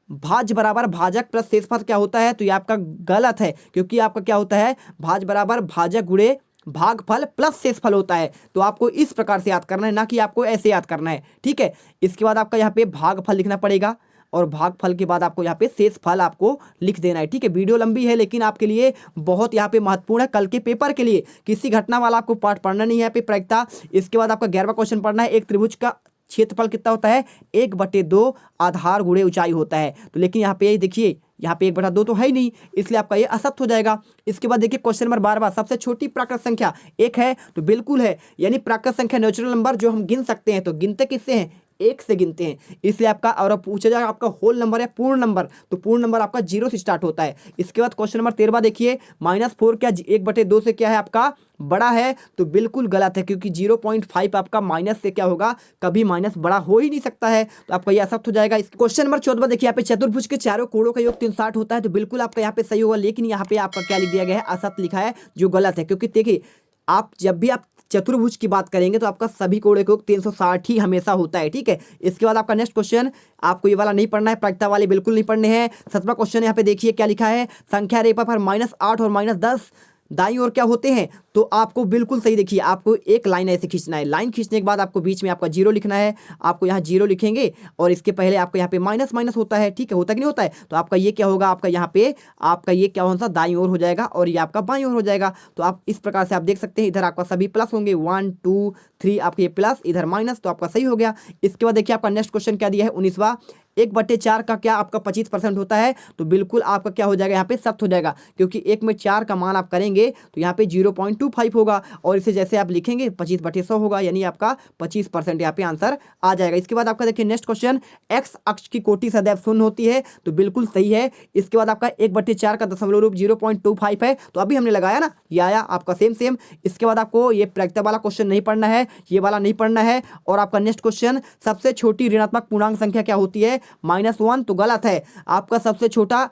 भाज्य बराबर भाजक प्लस शेषफल क्या होता है, तो ये आपका गलत है, क्योंकि आपका क्या होता है, भाज्य बराबर भाजक गुणे भागफल प्लस शेषफल होता है, तो आपको इस प्रकार से याद करना है, ना कि आपको ऐसे याद करना है, ठीक है। इसके बाद आपका यहाँ पे भागफल लिखना पड़ेगा, और भागफल के बाद आपको यहाँ पे शेषफल आपको लिख देना है, ठीक है। वीडियो लंबी है लेकिन आपके लिए बहुत यहाँ पे महत्वपूर्ण है, कल के पेपर के लिए किसी घटना वाला आपको पाठ पढ़ना नहीं है यहाँ पे प्रायिकता। इसके बाद आपका 11वां क्वेश्चन पढ़ना है, एक त्रिभुज का क्षेत्रफल कितना होता है, 1/2 आधार गुणे ऊंचाई होता है, तो लेकिन यहाँ पे देखिए यहाँ पे 1/2 तो है ही नहीं, इसलिए आपका ये असत्य हो जाएगा। इसके बाद देखिए क्वेश्चन नंबर 12, सबसे छोटी प्राकृत संख्या 1 है, तो बिल्कुल है, यानी प्राकृत संख्या नेचुरल नंबर जो हम गिन सकते हैं, तो गिनते किससे हैं, 1 से गिनते हैं, इसलिए आपका, और अब पूछा जाएगा आपका होल नंबर या पूर्ण नंबर, तो पूर्ण नंबर आपका 0 से स्टार्ट होता है। इसके बाद क्वेश्चन नंबर 13 देखिए, -4 क्या 1/2 से क्या है आपका बड़ा है, तो बिल्कुल गलत है, क्योंकि 0.5 आपका माइनस से क्या होगा, कभी माइनस बड़ा हो ही नहीं सकता है, तो आपका ये असत्य हो जाएगा। क्वेश्चन नंबर 14 देखिए, यहाँ पे चतुर्भुज के चारों कोणों का योग 360 होता है, तो बिल्कुल आपका यहाँ पे सही होगा, लेकिन यहाँ पे आपका क्या लिख दिया गया है, असत्य लिखा है, जो गलत है, क्योंकि देखिए आप जब भी आप चतुर्भुज की बात करेंगे तो आपका सभी कोणों का योग 360 ही हमेशा होता है, ठीक है। इसके बाद आपका नेक्स्ट क्वेश्चन, आपको ये वाला नहीं पढ़ना है, प्रायिकता वाले बिल्कुल नहीं पढ़ने हैं। 7वां क्वेश्चन यहाँ पे देखिए क्या लिखा है, संख्या रेखा पर -8 और -10 दाईं ओर क्या होते हैं, तो आपको बिल्कुल सही, देखिए आपको एक लाइन ऐसे खींचना है, लाइन खींचने के बाद आपको बीच में आपका 0 लिखना है, आपको यहाँ 0 लिखेंगे, और इसके पहले आपको यहाँ पे माइनस माइनस होता है, ठीक है, होता कि नहीं होता है, तो आपका ये क्या होगा, आपका यहाँ पे आपका ये क्या होगा, दाईं ओर हो जाएगा, और ये आपका बाईं ओर हो जाएगा। तो आप इस प्रकार से आप देख सकते हैं, इधर आपका सभी प्लस होंगे, 1 2 3 आपके प्लस, इधर माइनस, तो आपका सही हो गया। इसके बाद देखिए आपका नेक्स्ट क्वेश्चन क्या दिया है, 19वां, 1/4 का क्या आपका 25% होता है, तो बिल्कुल आपका क्या हो जाएगा, यहाँ पे सत्य हो जाएगा, क्योंकि 1 में 4 का मान आप करेंगे तो यहाँ पे 0.25 होगा, और इसे जैसे आप लिखेंगे 25/100 होगा, यानी आपका 25% यहाँ पे आंसर आ जाएगा। इसके बाद आपका देखिए नेक्स्ट क्वेश्चन, एक्स अक्ष की कोटि सदैव शून्य होती है, तो बिल्कुल सही है। इसके बाद आपका 1/4 का दशमलव रूप 0.25 है, तो अभी हमने लगाया ना, ये आया आपका सेम। इसके बाद आपको ये प्रायिकता वाला क्वेश्चन नहीं पढ़ना है, ये वाला नहीं पढ़ना है, और आपका नेक्स्ट क्वेश्चन, सबसे छोटी ऋणात्मक पूर्णांक संख्या क्या होती है, -1, तो गलत है, आपका सबसे छोटा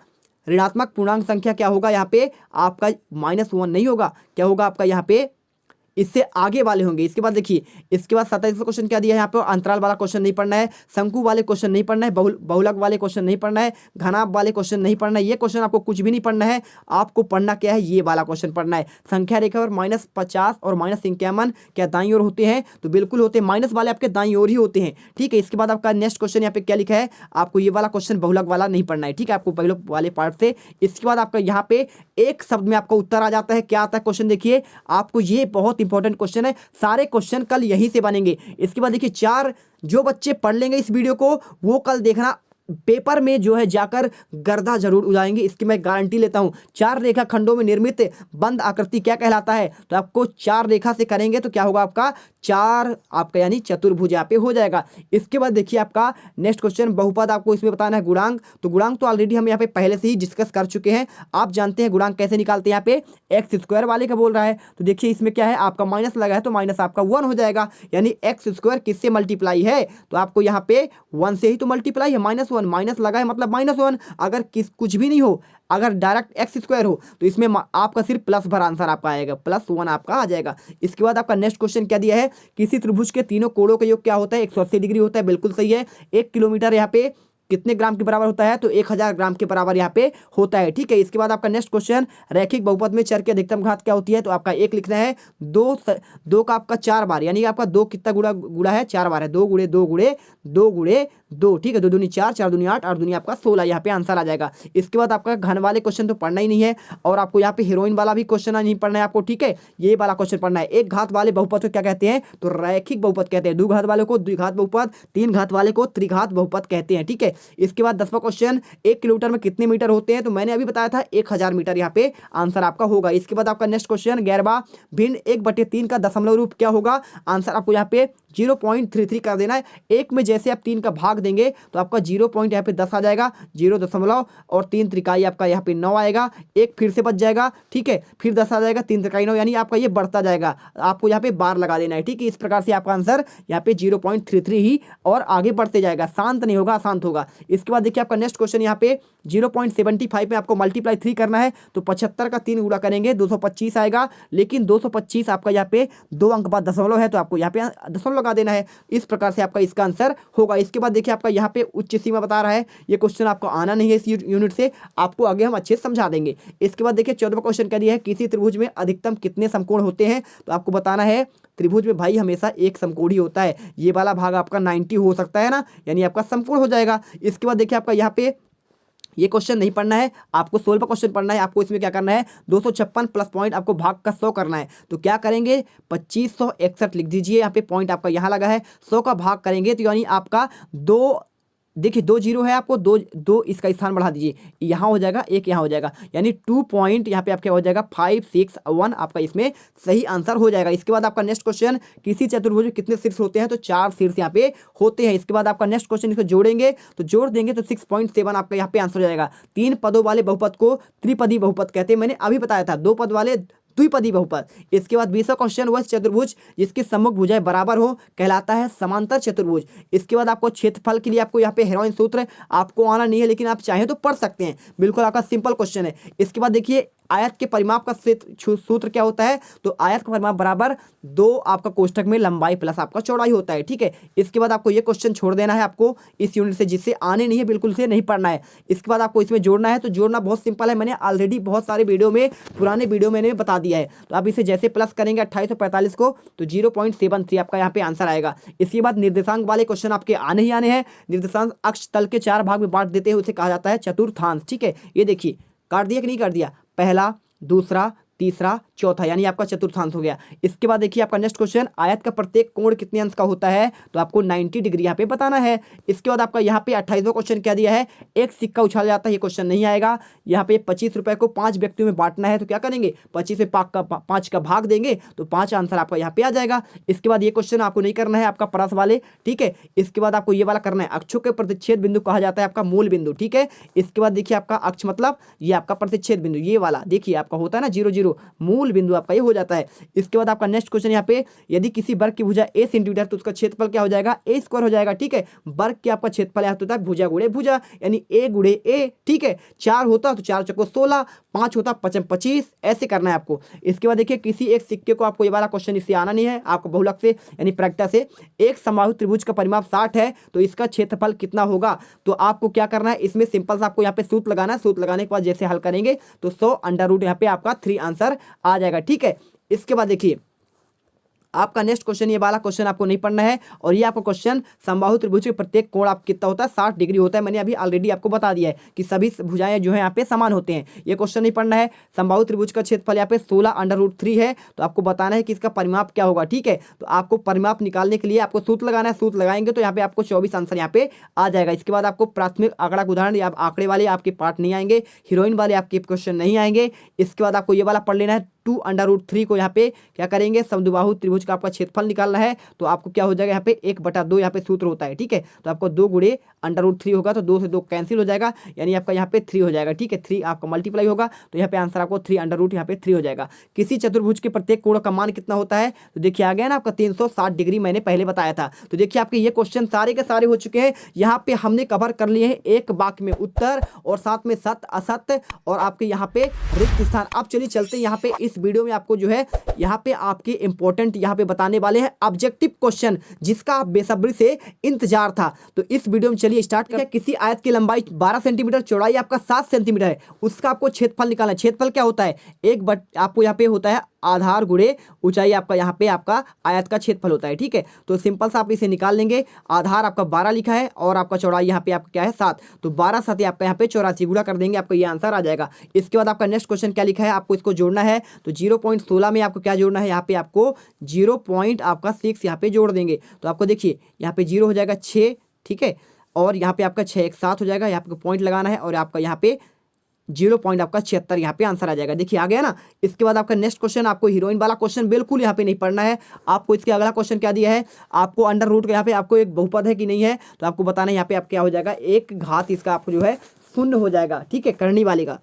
ऋणात्मक पूर्णांक संख्या क्या होगा, यहाँ पे आपका -1 नहीं होगा, क्या होगा आपका यहाँ पे इससे आगे वाले होंगे। इसके बाद देखिए, इसके बाद 27वां क्वेश्चन क्या दिया है यहाँ पे, अंतराल वाला क्वेश्चन नहीं पढ़ना है, शंकु वाले क्वेश्चन नहीं पढ़ना है, बहुलक वाले क्वेश्चन नहीं पढ़ना है, घनाभ वाले क्वेश्चन नहीं पढ़ना है, ये क्वेश्चन आपको कुछ भी नहीं पढ़ना है, आपको पढ़ना क्या है, ये वाला क्वेश्चन पढ़ना है। संख्या रेखा पर -50 और -51 क्या दाईं ओर होते हैं, तो बिल्कुल होते हैं, माइनस वाले आपके दाईं ओर ही होते हैं, ठीक है। इसके बाद आपका नेक्स्ट क्वेश्चन यहाँ पे क्या लिखा है, आपको ये वाला क्वेश्चन बहुलक वाला नहीं पढ़ना है, ठीक है, आपको बहुलक वाले पार्ट से। इसके बाद आपका यहाँ पे एक शब्द में आपका उत्तर आ जाता है, क्या आता है क्वेश्चन, देखिए आपको ये बहुत इंपॉर्टेंट क्वेश्चन है, सारे क्वेश्चन कल यहीं से बनेंगे। इसके बाद देखिए 4 जो बच्चे पढ़ लेंगे इस वीडियो को, वो कल देखना पेपर में जो है जाकर गर्दा जरूर उड़ाएंगे, इसकी मैं गारंटी लेता हूं। 4 रेखा खंडों में निर्मित बंद आकृति क्या कहलाता है, तो आपको 4 रेखा से करेंगे तो क्या होगा, आपका 4 आपका यानी चतुर्भुज यहाँ पे हो जाएगा। इसके बाद देखिए आपका नेक्स्ट क्वेश्चन, बहुपद आपको इसमें बताना है, गुणांक, तो गुणांक तो ऑलरेडी हम यहाँ पे पहले से ही डिस्कस कर चुके हैं, आप जानते हैं गुणांक कैसे निकालते हैं। यहाँ पे x² वाले का बोल रहा है, तो देखिए इसमें क्या है, आपका माइनस लगा है, तो माइनस आपका 1 हो जाएगा, यानी x² किससे मल्टीप्लाई है, तो आपको यहाँ पे 1 से ही तो मल्टीप्लाई है, -1 -1, माइनस लगा है मतलब -1। अगर कुछ भी नहीं हो, अगर डायरेक्ट एक्स स्क्वायर हो तो इसमें आपका सिर्फ प्लस भर आंसर आपका आएगा, +1 आपका आ जाएगा। इसके बाद आपका नेक्स्ट क्वेश्चन क्या दिया है, किसी त्रिभुज के तीनों कोणों का योग क्या होता है, 180 डिग्री होता है। बिल्कुल सही है। 1 किलोमीटर यहाँ पे कितने ग्राम के बराबर होता है, तो 1000 ग्राम के बराबर यहाँ पे होता है। ठीक है। इसके बाद आपका नेक्स्ट क्वेश्चन, रैखिक बहुपद में चर की अधिकतम घात क्या होती है, तो आपका 1 लिखना है। दो का आपका 4 बार, यानी आपका 2 कितना गुड़ा है, 4 बार है। 2 गुणे 2 गुणे 2 गुणे 2। ठीक है। 2 दूनी 4, 4 दूनी 8, 8 दूनी आपका 16, यहाँ पे आंसर आ जाएगा। इसके बाद आपका घन वाले क्वेश्चन तो पढ़ना ही नहीं है, और आपको यहाँ पे हीरोइन वाला भी क्वेश्चन नहीं पढ़ना है आपको। ठीक है। ये वाला क्वेश्चन पढ़ना है। एक घात वाले बहुपद को क्या कहते हैं, तो रैखिक बहुपद कहते हैं। 2 घात वाले को द्विघात बहुपद, 3 घात वाले को त्रिघात बहुपद कहते हैं। ठीक है। इसके बाद 10वां क्वेश्चन, 1 किलोमीटर में कितने मीटर होते हैं, तो मैंने अभी बताया था 1000 मीटर यहाँ पे आंसर आपका होगा। इसके बाद आपका नेक्स्ट क्वेश्चन, 11वां, भिन्न 1/3 का दशमलव रूप क्या होगा, आंसर आपको यहाँ पे 0.33 कर देना है। एक में जैसे आप 3 का भाग देंगे तो आपका 0 पॉइंट यहाँ पे 10 आ जाएगा, 0 और 3 त्रिकाई आपका यहाँ पे 9 आएगा। एक फिर से बच जाएगा। ठीक है। फिर 10 आ जाएगा, 3 त्रिकाई 9, यानी आपका ये बढ़ता जाएगा। आपको यहाँ पे बार लगा देना है। ठीक है। इस प्रकार से आपका आंसर यहाँ पे 0.33 ही और आगे बढ़ते जाएगा, शांत नहीं होगा, शांत होगा। इसके बाद देखिए आपका नेक्स्ट क्वेश्चन, यहाँ पे 0.75 में आपको मल्टीप्लाई 3 करना है, तो 75 का 3 गुणा करेंगे 225 आएगा। लेकिन 225 आपका यहाँ पे 2 अंक बाद दशमलव है, तो आपको यहाँ पे दशमलव लगा देना है। इस प्रकार से आपका इसका आंसर होगा। इसके बाद देखिए आपका यहाँ पे उच्च सीमा बता रहा है। ये क्वेश्चन आपको आना नहीं है इस यूनिट से, आपको आगे हम अच्छे से समझा देंगे। इसके बाद देखिए 14वां क्वेश्चन क्या दिया है, किसी त्रिभुज में अधिकतम कितने समकोण होते हैं, तो आपको बताना है। त्रिभुज में भाई हमेशा एक समकोण ही होता है। ये वाला भाग आपका 90 हो सकता है ना, यानी आपका समकोण हो जाएगा। इसके बाद देखिए आपका यहाँ पे ये क्वेश्चन नहीं पढ़ना है, आपको 16वां क्वेश्चन पढ़ना है। आपको इसमें क्या करना है, 256 प्लस पॉइंट आपको भाग का 100 करना है। तो क्या करेंगे, 2561 लिख दीजिए। यहाँ पे पॉइंट आपका यहाँ लगा है, 100 का भाग करेंगे तो यानी आपका 2, देखिए 2 जीरो है, आपको 2 इसका स्थान बढ़ा दीजिए, यहाँ हो जाएगा, एक यहाँ हो जाएगा, यानी 2 पॉइंट यहाँ पे आपका हो जाएगा 561 आपका इसमें सही आंसर हो जाएगा। इसके बाद आपका नेक्स्ट क्वेश्चन, किसी चतुर्भुज में कितने शीर्ष होते हैं, तो 4 शीर्ष यहाँ पे होते हैं। इसके बाद आपका नेक्स्ट क्वेश्चन, इसको जोड़ेंगे तो जोड़ देंगे तो 6.7 आपका यहाँ पे आंसर हो जाएगा। 3 पदों वाले बहुपद को त्रिपदी बहुपद कहते हैं, मैंने अभी बताया था। 2 पद वाले द्विपदी बहुपद। इसके बाद 20वां क्वेश्चन, वह चतुर्भुज जिसकी सम्मुख भुजाएं बराबर हो कहलाता है समांतर चतुर्भुज। इसके बाद आपको क्षेत्रफल के लिए आपको यहाँ पे हेरोइन सूत्र आपको आना नहीं है, लेकिन आप चाहें तो पढ़ सकते हैं, बिल्कुल आपका सिंपल क्वेश्चन है। इसके बाद देखिए आयत के परिमाप का सूत्र क्या होता है, तो आयत का परिमाप बराबर 2 आपका कोष्ठक में लंबाई प्लस आपका चौड़ाई होता है। ठीक है। इसके बाद आपको ये क्वेश्चन छोड़ देना है आपको इस यूनिट से, जिससे आने नहीं है, बिल्कुल से नहीं पढ़ना है। इसके बाद आपको इसमें जोड़ना है, तो जोड़ना बहुत सिंपल है, मैंने ऑलरेडी बहुत सारे वीडियो में, पुराने वीडियो मैंने बता दिया है। तो आप इसे जैसे प्लस करेंगे 2845 को, तो 0.73 आपका यहाँ पे आंसर आएगा। इसके बाद निर्देशांक वाले क्वेश्चन आपके आने ही आने हैं। निर्देशांक अक्ष तल के 4 भाग में बांट देते हैं, उसे कहा जाता है चतुर्थांश। ठीक है। ये देखिए काट दिया कि नहीं काट दिया, पहला, दूसरा, तीसरा, चौथा, यानी आपका चतुर्थांश हो गया। इसके बाद देखिए आपका नेक्स्ट क्वेश्चन, आयत का प्रत्येक कोण कितने अंश का होता है, तो आपको 90 डिग्री यहाँ पे बताना है। इसके बाद आपका यहाँ पे 28वां क्वेश्चन क्या दिया है, एक सिक्का उछाला जाता है, ये क्वेश्चन नहीं आएगा। यहाँ पे 25 रुपए को 5 व्यक्तियों में बांटना है, तो क्या करेंगे, 25 में 5 का भाग देंगे तो 5 आंसर आपका यहाँ पे आ जाएगा। इसके बाद ये क्वेश्चन आपको नहीं करना है, आपका परस वाले। ठीक है। इसके बाद आपको ये वाला करना है, अक्षों के प्रतिच्छेद बिंदु कहा जाता है आपका मूल बिंदु। ठीक है। इसके बाद देखिए आपका अक्ष मतलब ये आपका प्रतिच्छेद बिंदु, ये वाला देखिए आपका होता है ना 0 0, मूल बिंदु आपका ये हो जाता है। इसके बाद आपका नेक्स्ट क्वेश्चन यहाँ पे, यदि किसी वर्ग की भुजा a सेंटीमीटर तो उसका क्षेत्रफल क्या हो जाएगा, a स्क्वायर हो जाएगा। ठीक है। वर्ग की आपका क्षेत्रफल होता है भुजा गुणे भुजा, यानी a गुणे a। ठीक है। 4 होता तो 4 चौको 16, 5 होता 5 25, ऐसे करना है आपको। इसके बाद देखिए किसी एक सिक्के को, आपको ये वाला क्वेश्चन इससे आना नहीं है, आपको बहुलक से यानी प्रैक्टा से, एक समबाहु त्रिभुज का परिमाप 60 है, तो इसका क्षेत्रफल कितना होगा, तो आपको क्या करना है, इसमें सिंपल सा आपको यहाँ पे सूत्र लगाना है। सूत्र लगाने के बाद जैसे हल करेंगे तो 100 अंडर रूट यहाँ पे आपका 3 आंसर आ जाएगा। ठीक है। इसके बाद देखिए आपका नेक्स्ट क्वेश्चन, ये वाला क्वेश्चन आपको नहीं पढ़ना है, और ये आपका क्वेश्चन समबाहु त्रिभुज के प्रत्येक कोण आप कितना होता है, 60 डिग्री होता है। मैंने अभी ऑलरेडी आपको बता दिया है कि सभी भुजाएं जो है यहाँ पे समान होते हैं। ये क्वेश्चन नहीं पढ़ना है। समबाहु त्रिभुज का क्षेत्रफल यहाँ पे 16 अंडर रूट 3 है, तो आपको बताना है कि इसका परिमाप क्या होगा। ठीक है। तो आपको परिमाप निकालने के लिए आपको सूत्र लगाना है, सूत्र लगाएंगे तो यहाँ पे आपको 24 आंसर यहाँ पे आ जाएगा। इसके बाद आपको प्राथमिक आंकड़ा का उदाहरण या आंकड़े वाले आपके पार्ट नहीं आएंगे, हीरोइन वाले आपके क्वेश्चन नहीं आएंगे। इसके बाद आपको ये वाला पढ़ लेना है, 2√3 को यहाँ पे क्या करेंगे, समद्विबाहु त्रिभुज का आपका क्षेत्रफल निकालना है तो आपको क्या हो जाएगा यहाँ पे 1/2 यहाँ पे सूत्र होता है, ठीक है। तो आपको 2 गुणे √3 होगा तो 2 से 2 कैंसिल हो जाएगा, यानी आपका यहाँ पे 3 हो जाएगा, ठीक है। 3 आपका मल्टीप्लाई होगा तो यहाँ पे आंसर आपको 3 यहाँ पे 3 हो जाएगा। किसी चतुर्भुज के प्रत्येक कोण का मान कितना होता है, तो देखिए आ गया ना आपका 360 डिग्री, मैंने पहले बताया था। तो देखिए आपके ये क्वेश्चन सारे के सारे हो चुके हैं, यहाँ पे हमने कवर कर लिए हैं एक वाक्य में उत्तर और साथ में सत्य असत्य और आपके यहाँ पे रिक्त स्थान। अब चलिए चलते हैं यहाँ पे इस वीडियो में आपको जो है यहाँ पे आपके इंपॉर्टेंट यहाँ पे बताने वाले हैं ऑब्जेक्टिव क्वेश्चन जिसका आप बेसब्री से इंतजार था। तो इस वीडियो में चलिए स्टार्ट करें। किसी आयत की लंबाई 12 सेंटीमीटर, चौड़ाई आपका 7 सेंटीमीटर है, उसका आपको क्षेत्रफल निकालना है। क्षेत्रफल क्या होता है, आपको यहाँ पे होता है आधार गुणे ऊंचाई, आपका यहाँ पे आपका आयत का क्षेत्रफल होता है, ठीक है। तो सिंपल सा आप इसे निकाल लेंगे। आधार आपका 12 लिखा है और आपका चौड़ाई यहाँ पे आपका क्या है 7, तो 12 साथ आपका यहाँ पे 84 गुणा कर देंगे, आपको ये आंसर आ जाएगा। इसके बाद आपका नेक्स्ट क्वेश्चन क्या लिखा है, आपको इसको जोड़ना है तो 0.16 में आपको क्या जोड़ना है, यहाँ पे आपको 0.6 यहाँ पे जोड़ देंगे तो आपको देखिए यहाँ पे 0 हो जाएगा 6, ठीक है, और यहाँ पे आपका 6 एक 7 हो जाएगा, यहाँ पे पॉइंट लगाना है और आपका यहाँ पे 0 आपका 76 यहाँ पे आंसर आ जाएगा। देखिए आ गया ना। इसके बाद आपका नेक्स्ट क्वेश्चन, आपको हीरोइन वाला क्वेश्चन बिल्कुल यहाँ पे नहीं पढ़ना है। आपको इसके अगला क्वेश्चन क्या दिया है, आपको अंडर रूट का यहाँ पे आपको एक बहुपद है कि नहीं है तो आपको बताना है। यहाँ पे आप क्या हो जाएगा, एक घात इसका आपको जो है 0 हो जाएगा, ठीक है, करनी वाले का।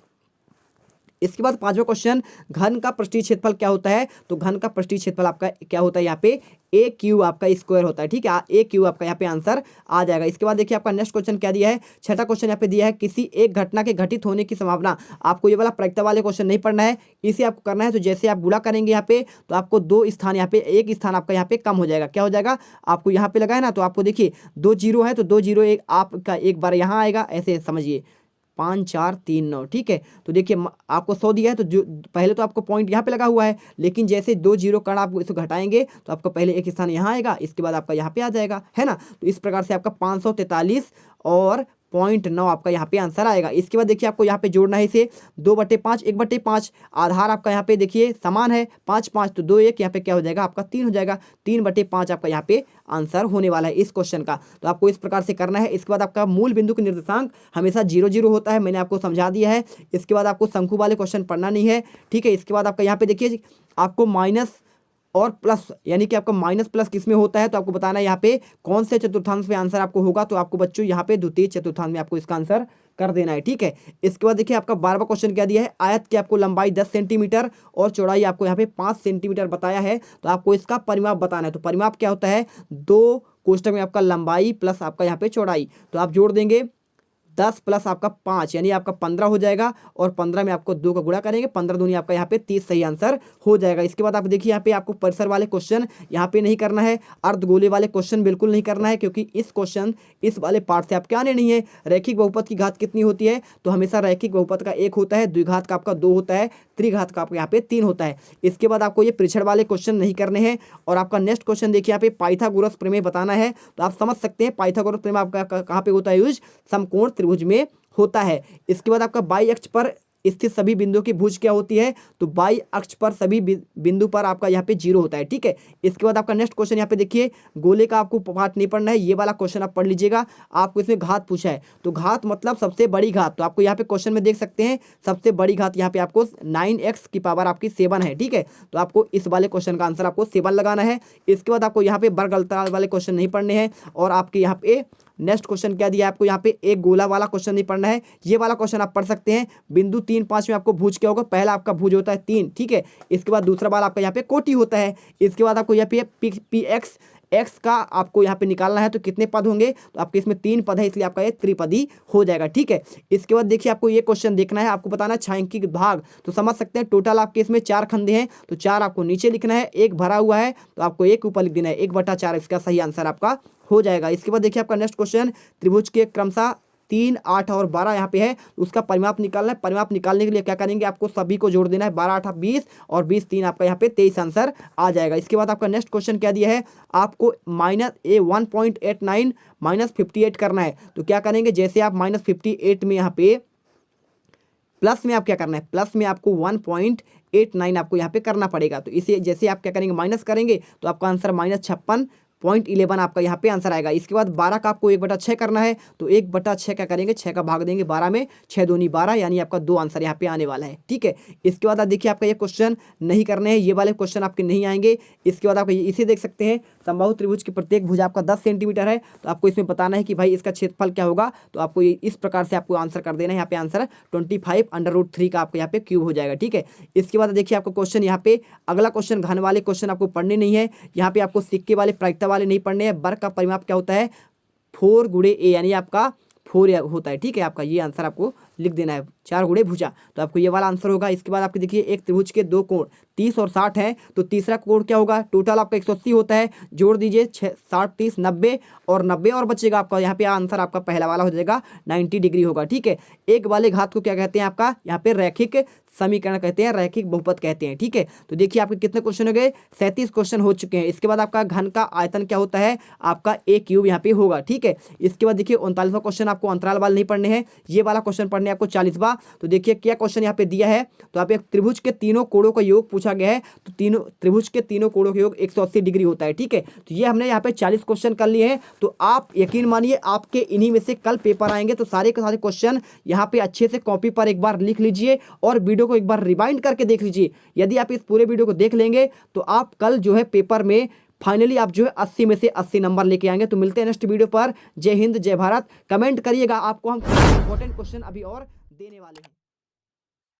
इसके बाद पांचवा क्वेश्चन, घन का पृष्ठीय क्षेत्रफल क्या होता है, तो घन का पृष्ठीय क्षेत्रफल आपका क्या होता है, यहाँ पे AQ आपका स्क्वायर होता है, ठीक है। AQ आपका यहाँ पे आंसर आ जाएगा। इसके बाद देखिए आपका नेक्स्ट क्वेश्चन क्या दिया है, छठा क्वेश्चन यहाँ पे दिया है, किसी एक घटना के घटित होने की संभावना। आपको ये वाला प्रायिकता वाले क्वेश्चन नहीं पढ़ना है, इसे आपको करना है तो जैसे आप गुणा करेंगे यहाँ पे तो आपको 2 स्थान यहाँ पे, एक स्थान आपका यहाँ पे कम हो जाएगा। क्या हो जाएगा, आपको यहाँ पे लगा है ना, तो आपको देखिए 2 0 है तो 2 0 एक आपका एक बार यहाँ आएगा, ऐसे समझिए 5 4 3 9, ठीक है। तो देखिए आपको 100 दिया है तो जो पहले तो आपको पॉइंट यहाँ पे लगा हुआ है, लेकिन जैसे 2 0 कर्ण आप इसको घटाएंगे तो आपका पहले एक स्थान यहाँ आएगा, इसके बाद आपका यहाँ पे आ जाएगा, है ना। तो इस प्रकार से आपका 543 और 0.9 आपका यहाँ पे आंसर आएगा। इसके बाद देखिए आपको यहाँ पे जोड़ना है इसे 2/5 1/5, आधार आपका यहाँ पे देखिए समान है 5 5 तो 2 1 यहाँ पे क्या हो जाएगा आपका 3 हो जाएगा, 3/5 आपका यहाँ पे आंसर होने वाला है इस क्वेश्चन का। तो आपको इस प्रकार से करना है। इसके बाद आपका मूल बिंदु का निर्देशांक हमेशा 0 0 होता है, मैंने आपको समझा दिया है। इसके बाद आपको शंकु वाले क्वेश्चन पढ़ना नहीं है, ठीक है। इसके बाद आपका यहाँ पे देखिए आपको माइनस और प्लस, यानी कि आपका माइनस प्लस किस में होता है तो आपको बताना है यहाँ पे कौन से चतुर्थांश में आंसर आपको होगा। तो आपको बच्चों यहाँ पे द्वितीय चतुर्थांश में आपको इसका आंसर कर देना है, ठीक है। इसके बाद देखिए आपका 12वां क्वेश्चन क्या दिया है, आयत की आपको लंबाई 10 सेंटीमीटर और चौड़ाई आपको यहाँ पे 5 सेंटीमीटर बताया है, तो आपको इसका परिमाप बताना है। तो परिमाप क्या होता है, 2 कोष्टक में आपका लंबाई प्लस आपका यहाँ पे चौड़ाई, तो आप जोड़ देंगे 10 प्लस आपका 5 यानी आपका 15 हो जाएगा और 15 में आपको 2 का गुणा करेंगे, 15 दूनी आपका यहाँ पे 30 सही आंसर हो जाएगा। इसके बाद आप देखिए यहाँ पे आपको परिसर वाले क्वेश्चन यहाँ पे नहीं करना है, अर्धगोले वाले क्वेश्चन बिल्कुल नहीं करना है, क्योंकि इस क्वेश्चन इस वाले पार्ट से आपके आने नहीं है। रैखिक बहुपद की घात कितनी होती है, तो हमेशा रैखिक बहुपद का 1 होता है, द्विघात का आपका 2 होता है, त्रिघात का आपका यहाँ पे 3 होता है। इसके बाद आपको ये परीक्षण वाले क्वेश्चन नहीं करने हैं। और आपका नेक्स्ट क्वेश्चन देखिए यहाँ पे पाइथागोरस प्रमेय बताना है, तो आप समझ सकते हैं पाइथागोरस प्रमेय आपका कहाँ पे होता है यूज, समकोण त्रिभुज में होता है। इसके बाद आपका बाई अक्ष पर स्थित सभी बिंदुओं की भुज क्या होती है, तो बाई अक्ष पर सभी बिंदु पर आपका यहाँ पे 0 होता है, ठीक है। इसके बाद आपका नेक्स्ट क्वेश्चन यहाँ पे देखिए, गोले का आपको पाठ नहीं पढ़ना है, ये वाला क्वेश्चन आप पढ़ लीजिएगा। आपको इसमें घात पूछा है, तो घात मतलब सबसे बड़ी घात, तो आपको यहाँ पे क्वेश्चन में देख सकते हैं सबसे बड़ी घात यहाँ पे आपको 9x की पावर आपकी 7 है, ठीक है। तो आपको इस वाले क्वेश्चन का आंसर आपको 7 लगाना है। इसके बाद आपको यहाँ पे वर्ग अंतराल वाले क्वेश्चन नहीं पढ़ने हैं। और आपके यहाँ पे नेक्स्ट क्वेश्चन क्या दिया है आपको, यहाँ पे एक गोला वाला क्वेश्चन नहीं पढ़ना है, ये वाला क्वेश्चन आप पढ़ सकते हैं। बिंदु 3 5 में आपको भुज क्या होगा, पहला आपका भुज होता है 3, ठीक है। इसके बाद दूसरा बार आपका यहाँ पे कोटि होता है। इसके बाद आपको यहाँ पे px x का आपको यहाँ पे निकालना है, तो कितने पद होंगे, तो आपके इसमें 3 पद है, इसलिए आपका ये त्रिपदी हो जाएगा, ठीक है। इसके बाद देखिए आपको ये क्वेश्चन देखना है, आपको बताना है छायांकित भाग, तो समझ सकते हैं टोटल आपके इसमें 4 खंडे हैं, तो 4 आपको नीचे लिखना है, 1 भरा हुआ है तो आपको 1 ऊपर लिख देना है, 1/4 इसका सही आंसर आपका हो जाएगा। इसके बाद देखिए आपका नेक्स्ट क्वेश्चन, त्रिभुज के क्रमशः 3 8 और 12 यहाँ पे है, उसका परिमाप निकालना है। परिमाप निकालने के लिए क्या करेंगे, आपको सभी को जोड़ देना है, 12 8 20 और 20 3 आपका यहाँ पे 23 आंसर आ जाएगा। इसके बाद आपका नेक्स्ट क्वेश्चन क्या दिया है, आपको -1.89 -58 करना है। तो क्या करेंगे, जैसे आप -58 में यहाँ पे प्लस में आप क्या करना है, प्लस में आपको 1.89 आपको यहाँ पे करना पड़ेगा। तो इसे जैसे आप क्या करेंगे, माइनस करेंगे तो आपका आंसर -56 0.11 आपका यहाँ पे आंसर आएगा। इसके बाद 12 का आपको 1/6 करना है, तो 1/6 क्या करेंगे, 6 का भाग देंगे 12 में, 6 दूनी 12, यानी आपका 2 आंसर यहाँ पे आने वाला है। ठीक है, इसके बाद आप देखिए आपका ये क्वेश्चन नहीं करने हैं, ये वाले क्वेश्चन आपके नहीं आएंगे। इसके बाद आप इसे देख सकते हैं, समबाहु त्रिभुज की प्रत्येक भुजा आपका 10 सेंटीमीटर है, तो आपको इसमें बताना है कि भाई इसका क्षेत्रफल क्या होगा। तो आपको इस प्रकार से आपको आंसर कर देना है। यहाँ पे आंसर 25√3 का आपको यहाँ पे क्यूब हो जाएगा। ठीक है, इसके बाद देखिए आपको क्वेश्चन यहाँ पे अगला क्वेश्चन, घन वाले क्वेश्चन आपको पढ़ने नहीं है। यहाँ पे आपको सिक्के वाले प्रायिकता वाले नहीं पढ़ने हैं। वर्ग का परिमाप क्या होता है, 4 गुणे ए, यानी आपका 4 होता है। ठीक है, आपका ये आंसर आपको लिख देना है, 4 गुणे भुजा, तो आपको ये वाला आंसर होगा। इसके बाद आपके देखिए एक त्रिभुज के 2 कोण 30 और 60 है, तो तीसरा कोण क्या होगा, टोटल आपका 180 होता है, जोड़ दीजिए 60 30 90 और 90 और बचेगा आपका, यहाँ पे आंसर आपका पहला वाला हो जाएगा 90 डिग्री होगा। ठीक है, एक वाले घात को क्या कहते हैं, आपका यहाँ पे रैखिक समीकरण कहते हैं, रैखिक बहुपद कहते हैं। ठीक है, तो देखिए आपके कितने क्वेश्चन हो गए, 37 क्वेश्चन हो चुके हैं। इसके बाद आपका घन का आयतन क्या होता है, आपका a क्यूब यहाँ पे होगा। ठीक है, इसके बाद देखिए 39वां क्वेश्चन आपको अंतराल वाले नहीं पढ़ने हैं, ये वाला क्वेश्चन पढ़ने आपको 40वां। तो देखिए क्या क्वेश्चन यहाँ पे दिया है, तो आप एक त्रिभुज के तीनों कोणों का योग पूछा गया है, तो तीनों त्रिभुज के तीनों कोणों का योग 180 डिग्री होता है। ठीक है, तो ये हमने यहाँ पे 40 क्वेश्चन कर लिए हैं। तो आप यकीन मानिए आपके इन्हीं में से कल पेपर आएंगे, तो सारे के सारे क्वेश्चन यहाँ पे अच्छे से कॉपी पर एक बार लिख लीजिए और वीडियो को एक बार रिवाइंड करके देख लीजिए। यदि आप इस पूरे वीडियो को देख लेंगे तो आप कल जो है पेपर में फाइनली आप जो है 80 में से 80 नंबर लेके आएंगे। तो मिलते हैं नेक्स्ट वीडियो पर। जय हिंद, जय भारत। कमेंट करिएगा, आपको हम इंपॉर्टेंट क्वेश्चन अभी और देने वाले हैं।